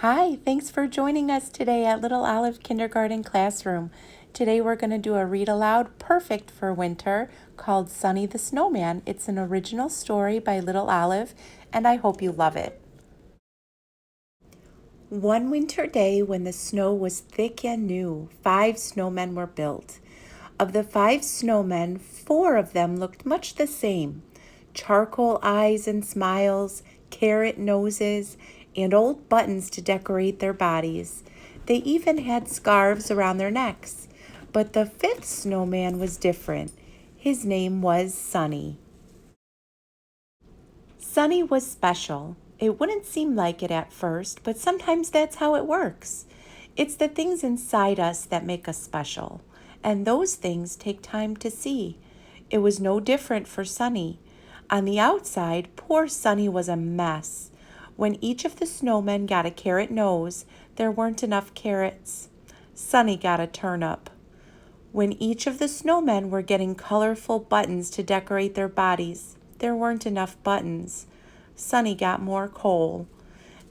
Hi, thanks for joining us today at Little Olive Kindergarten Classroom. Today we're going to do a read aloud perfect for winter called Sonny the Snowman. It's an original story by Little Olive, and I hope you love it. One winter day when the snow was thick and new, 5 snowmen were built. Of the 5 snowmen, 4 of them looked much the same. Charcoal eyes and smiles, carrot noses, and old buttons to decorate their bodies. They even had scarves around their necks. But the 5th snowman was different. His name was Sonny. Sonny was special. It wouldn't seem like it at first, but sometimes that's how it works. It's the things inside us that make us special, and those things take time to see. It was no different for Sonny. On the outside, poor Sonny was a mess. When each of the snowmen got a carrot nose, there weren't enough carrots. Sonny got a turnip. When each of the snowmen were getting colorful buttons to decorate their bodies, there weren't enough buttons. Sonny got more coal.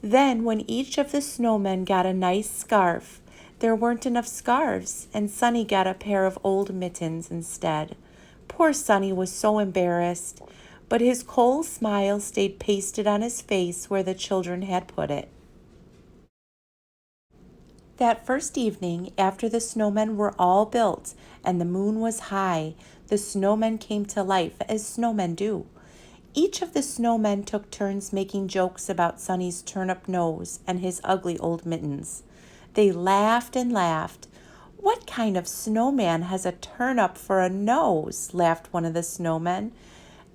Then, when each of the snowmen got a nice scarf, there weren't enough scarves, and Sonny got a pair of old mittens instead. Poor Sonny was so embarrassed, but his coal smile stayed pasted on his face where the children had put it. That first evening, after the snowmen were all built and the moon was high, the snowmen came to life as snowmen do. Each of the snowmen took turns making jokes about Sonny's turnip nose and his ugly old mittens. They laughed and laughed. "What kind of snowman has a turnip for a nose?" laughed one of the snowmen.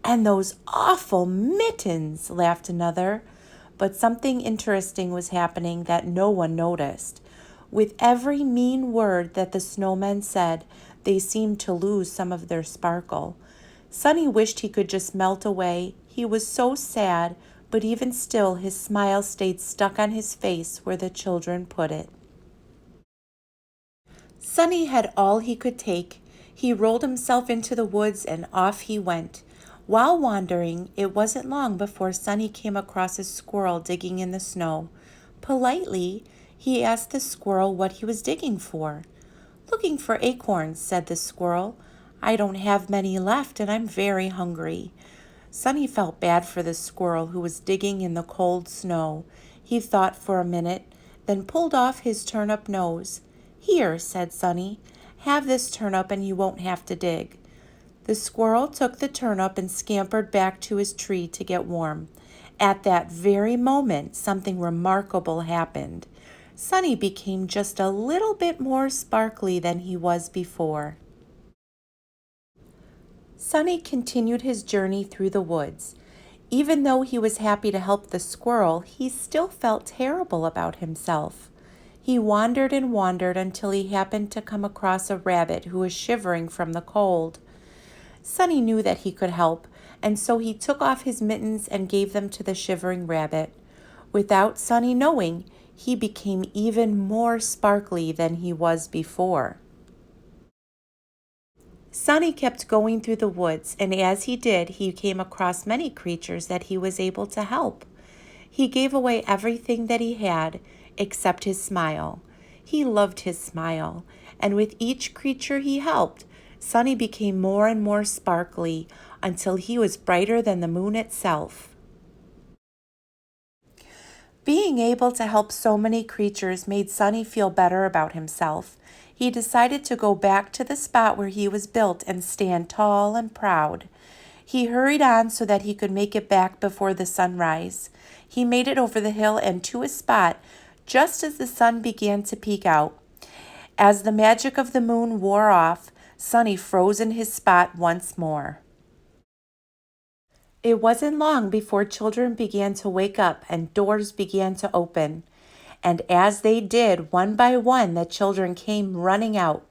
"And those awful mittens," laughed another. But something interesting was happening that no one noticed. With every mean word that the snowmen said, they seemed to lose some of their sparkle. Sonny wished he could just melt away. He was so sad, but even still his smile stayed stuck on his face where the children put it. Sonny had all he could take. He rolled himself into the woods and off he went. While wandering, it wasn't long before Sonny came across a squirrel digging in the snow. Politely, he asked the squirrel what he was digging for. "Looking for acorns," said the squirrel. "I don't have many left and I'm very hungry." Sonny felt bad for the squirrel who was digging in the cold snow. He thought for a minute, then pulled off his turnip nose. "Here," said Sonny, "have this turnip and you won't have to dig." The squirrel took the turnip and scampered back to his tree to get warm. At that very moment, something remarkable happened. Sonny became just a little bit more sparkly than he was before. Sonny continued his journey through the woods. Even though he was happy to help the squirrel, he still felt terrible about himself. He wandered and wandered until he happened to come across a rabbit who was shivering from the cold. Sonny knew that he could help, and so he took off his mittens and gave them to the shivering rabbit. Without Sonny knowing, he became even more sparkly than he was before. Sonny kept going through the woods, and as he did, he came across many creatures that he was able to help. He gave away everything that he had, except his smile. He loved his smile, and with each creature he helped, Sonny became more and more sparkly until he was brighter than the moon itself. Being able to help so many creatures made Sonny feel better about himself. He decided to go back to the spot where he was built and stand tall and proud. He hurried on so that he could make it back before the sunrise. He made it over the hill and to a spot just as the sun began to peek out. As the magic of the moon wore off, Sonny froze in his spot once more. It wasn't long before children began to wake up and doors began to open. And as they did, one by one, the children came running out,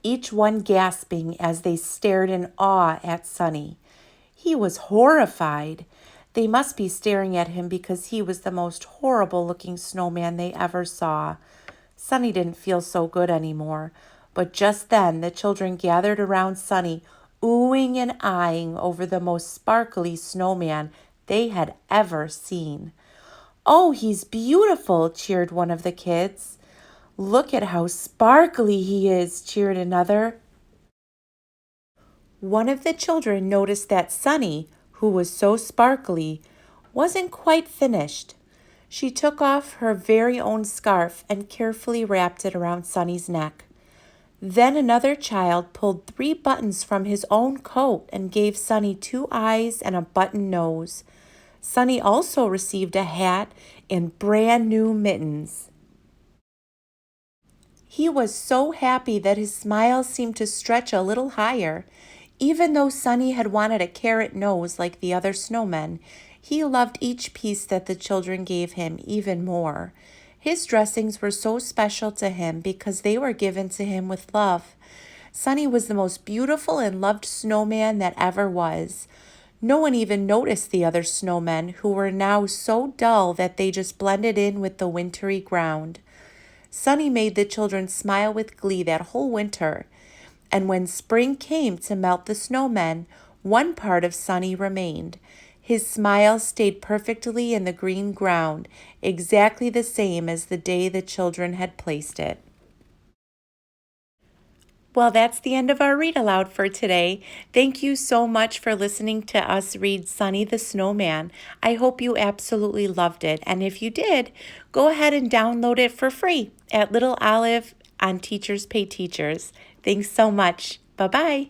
each one gasping as they stared in awe at Sonny. He was horrified. They must be staring at him because he was the most horrible-looking snowman they ever saw. Sonny didn't feel so good anymore, but just then the children gathered around Sonny, oohing and eyeing over the most sparkly snowman they had ever seen. "Oh, he's beautiful," cheered one of the kids. "Look at how sparkly he is," cheered another. One of the children noticed that Sonny, who was so sparkly, wasn't quite finished. She took off her very own scarf and carefully wrapped it around Sonny's neck. Then another child pulled 3 buttons from his own coat and gave Sonny 2 eyes and a button nose. Sonny also received a hat and brand new mittens. He was so happy that his smile seemed to stretch a little higher. Even though Sonny had wanted a carrot nose like the other snowmen, he loved each piece that the children gave him even more. His dressings were so special to him because they were given to him with love. Sonny was the most beautiful and loved snowman that ever was. No one even noticed the other snowmen, who were now so dull that they just blended in with the wintry ground. Sonny made the children smile with glee that whole winter. And when spring came to melt the snowmen, one part of Sonny remained. His smile stayed perfectly in the green ground, exactly the same as the day the children had placed it. Well, that's the end of our read aloud for today. Thank you so much for listening to us read Sonny the Snowman. I hope you absolutely loved it. And if you did, go ahead and download it for free at Little Olive on Teachers Pay Teachers. Thanks so much. Bye-bye.